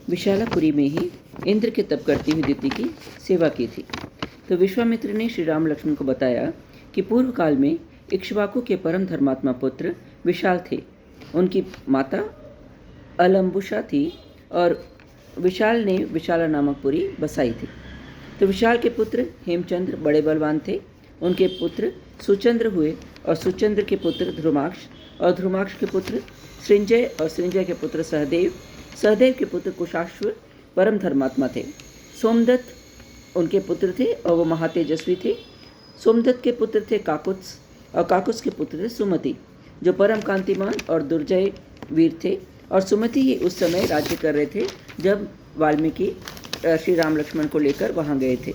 विशालापुरी में ही इंद्र के तप करती हुई दिति की सेवा की थी। तो विश्वामित्र ने श्री राम लक्ष्मण को बताया कि पूर्व काल में इक्ष्वाकु के परम धर्मात्मा पुत्र विशाल थे। उनकी माता अलम्बुषा थी और विशाल ने विशाला नामक पुरी बसाई थी। तो विशाल के पुत्र हेमचंद्र बड़े बलवान थे। उनके पुत्र सुचंद्र हुए और सुचंद्र के पुत्र ध्रुमाक्ष और ध्रुमाक्ष के पुत्र सृंजय और सृंजय के पुत्र सहदेव, सहदेव के पुत्र कुशाश्व परम धर्मात्मा थे। सोमदत्त उनके पुत्र थे और वो महातेजस्वी थे। सोमदत्त के पुत्र थे काकुत्स और काकुत्स के पुत्र थे सुमति, जो परम कांतिमान और दुर्जय वीर थे। और सुमति ही उस समय राज्य कर रहे थे जब वाल्मीकि श्री राम लक्ष्मण को लेकर वहाँ गए थे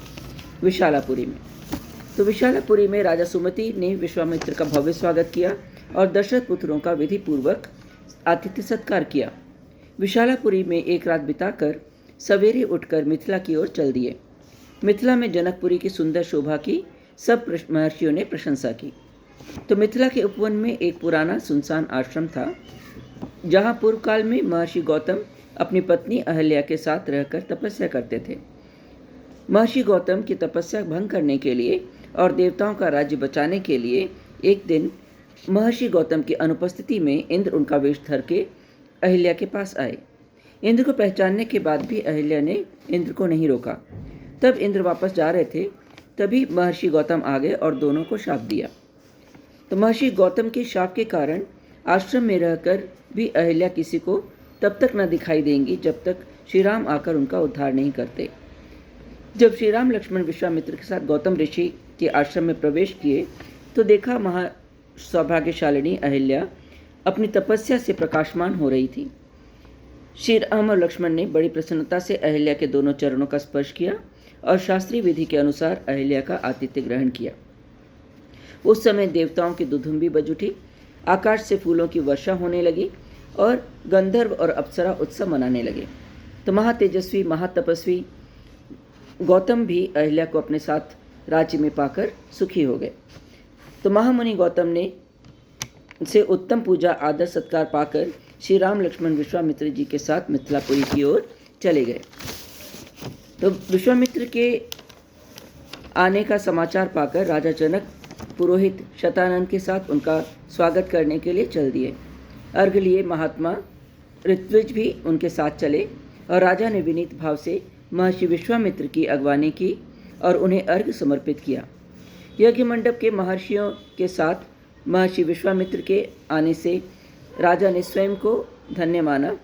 विशालापुरी में। तो विशालापुरी में राजा सुमति ने विश्वामित्र का भव्य स्वागत किया और दशरथ पुत्रों का विधि पूर्वक आतिथ्य सत्कार किया। विशालापुरी में एक रात बिताकर सवेरे उठकर मिथिला की ओर चल दिए। मिथिला में जनकपुरी की सुंदर शोभा की सब महर्षियों ने प्रशंसा की। तो मिथिला के उपवन में एक पुराना सुनसान आश्रम था, जहाँ पूर्व काल में महर्षि गौतम अपनी पत्नी अहल्या के साथ रहकर तपस्या करते थे। महर्षि गौतम की तपस्या भंग करने के लिए और देवताओं का राज्य बचाने के लिए एक दिन महर्षि गौतम की अनुपस्थिति में इंद्र उनका वेश धर के अहिल्या के पास आए। इंद्र को पहचानने के बाद भी अहिल्या ने इंद्र को नहीं रोका। तब इंद्र वापस जा रहे थे, तभी महर्षि गौतम आ गए और दोनों को शाप दिया। तो महर्षि गौतम के शाप के कारण आश्रम में रहकर भी अहिल्या किसी को तब तक न दिखाई देंगी जब तक श्री राम आकर उनका उद्धार नहीं करते। जब श्री राम लक्ष्मण विश्वामित्र के साथ गौतम ऋषि के आश्रम में प्रवेश किए तो देखा महा सौभाग्यशालिनी अहिल्या अपनी तपस्या से प्रकाशमान हो रही थी। श्री राम और लक्ष्मण ने बड़ी प्रसन्नता से अहिल्या के दोनों चरणों का स्पर्श किया और शास्त्रीय विधि के अनुसार अहिल्या का आतिथ्य ग्रहण किया। उस समय देवताओं की दुधुम्बी बज उठी, आकाश से फूलों की वर्षा होने लगी और गंधर्व और अप्सरा उत्सव मनाने लगे। तो महातेजस्वी महातपस्वी गौतम भी अहिल्या को अपने साथ राज्य में पाकर सुखी हो गए। तो महामुनि गौतम ने से उत्तम पूजा आदर सत्कार पाकर श्री राम लक्ष्मण विश्वामित्र जी के साथ मिथिलापुरी की ओर चले गए। तो विश्वामित्र के आने का समाचार पाकर राजा जनक पुरोहित शतानंद के साथ उनका स्वागत करने के लिए चल दिए। अर्घ लिए महात्मा ऋत्विज भी उनके साथ चले और राजा ने विनीत भाव से महर्षि विश्वामित्र की अगवानी की और उन्हें अर्घ समर्पित किया। यज्ञ मंडप के महर्षियों के साथ महर्षि विश्वामित्र के आने से राजा ने स्वयं को धन्य माना।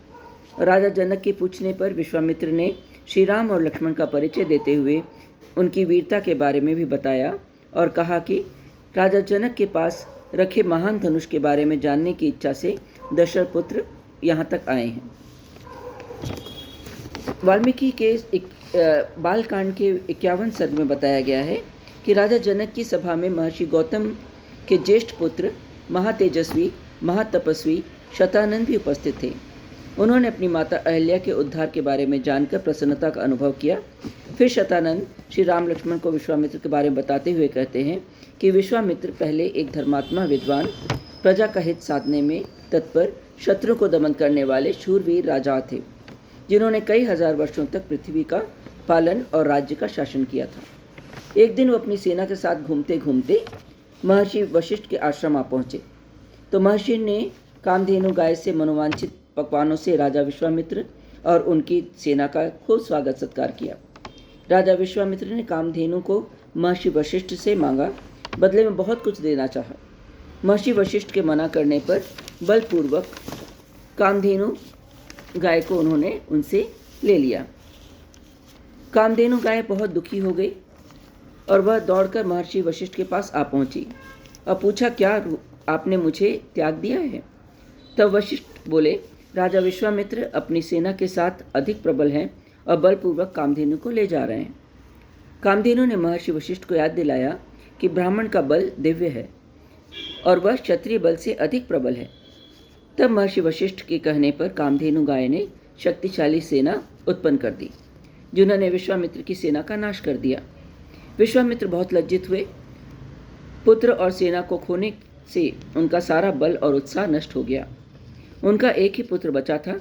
राजा जनक के पूछने पर विश्वामित्र ने श्री राम और लक्ष्मण का परिचय देते हुए उनकी वीरता के बारे में भी बताया और कहा कि राजा जनक के पास रखे महान धनुष के बारे में जानने की इच्छा से दशरथ पुत्र यहाँ तक आए हैं। वाल्मीकि के बालकांड के 51 सर्ग में बताया गया है कि राजा जनक की सभा में महर्षि गौतम के ज्येष्ठ पुत्र महातेजस्वी महातपस्वी शतानंद भी उपस्थित थे। उन्होंने अपनी माता अहिल्या के उद्धार के बारे में जानकर प्रसन्नता का अनुभव किया। फिर शतानंद श्री राम लक्ष्मण को विश्वामित्र के बारे में बताते हुए कहते हैं कि विश्वामित्र पहले एक धर्मात्मा विद्वान, प्रजा का हित साधने में तत्पर, शत्रु को दमन करने वाले शूरवीर राजा थे, जिन्होंने कई हजार वर्षों तक पृथ्वी का पालन और राज्य का शासन किया था। एक दिन वो अपनी सेना के साथ घूमते घूमते महर्षि वशिष्ठ के आश्रम आ पहुँचे। तो महर्षि ने कामधेनु गाय से मनोवांछित पकवानों से राजा विश्वामित्र और उनकी सेना का खूब स्वागत सत्कार किया। राजा विश्वामित्र ने कामधेनु को महर्षि वशिष्ठ से मांगा, बदले में बहुत कुछ देना चाहा। महर्षि वशिष्ठ के मना करने पर बलपूर्वक कामधेनु गाय को उन्होंने उनसे ले लिया। कामधेनु गाय बहुत दुखी हो गई और वह दौड़कर महर्षि वशिष्ठ के पास आ पहुंची और पूछा, क्या आपने मुझे त्याग दिया है? तब वशिष्ठ बोले, राजा विश्वामित्र अपनी सेना के साथ अधिक प्रबल हैं और बलपूर्वक कामधेनु को ले जा रहे हैं। कामधेनु ने महर्षि वशिष्ठ को याद दिलाया कि ब्राह्मण का बल दिव्य है और वह क्षत्रिय बल से अधिक प्रबल है। तब महर्षि वशिष्ठ के कहने पर कामधेनु गाय ने शक्तिशाली सेना उत्पन्न कर दी, जिन्होंने विश्वामित्र की सेना का नाश कर दिया। विश्वामित्र बहुत लज्जित हुए। पुत्र और सेना को खोने से उनका सारा बल और उत्साह नष्ट हो गया। उनका एक ही पुत्र बचा था,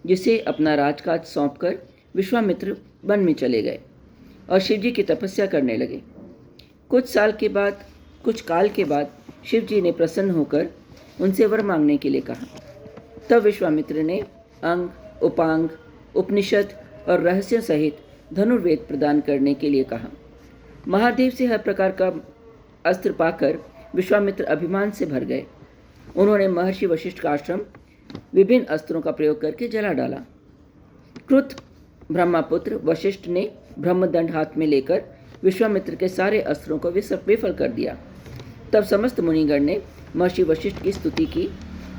जिसे अपना राजकाज सौंपकर विश्वामित्र वन में चले गए और शिवजी की तपस्या करने लगे। कुछ काल के बाद शिवजी ने प्रसन्न होकर उनसे वर मांगने के लिए कहा। तब विश्वामित्र ने अंग, उपांग, उपनिषद और रहस्यों सहित धनुर्वेद प्रदान करने के लिए कहा। महादेव से हर प्रकार का अस्त्र पाकर विश्वामित्र अभिमान से भर गए। उन्होंने महर्षि वशिष्ठ का आश्रम विभिन्न अस्त्रों का प्रयोग करके जला डाला। क्रुद्ध ब्रह्मपुत्र वशिष्ठ ने ब्रह्मदंड हाथ में लेकर विश्वामित्र के सारे अस्त्रों को विफल कर दिया। तब समस्त मुनिगण ने महर्षि वशिष्ठ की स्तुति की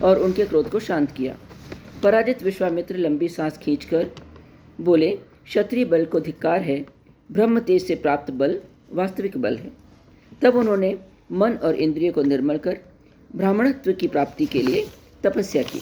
और उनके क्रोध को शांत किया। पराजित विश्वामित्र लंबी सांस खींचकर बोले, क्षत्रिय बल को धिक्कार है, ब्रह्म तेज से प्राप्त बल वास्तविक बल है। तब उन्होंने मन और इंद्रिय को निर्मल कर ब्राह्मणत्व की प्राप्ति के लिए तपस्या की।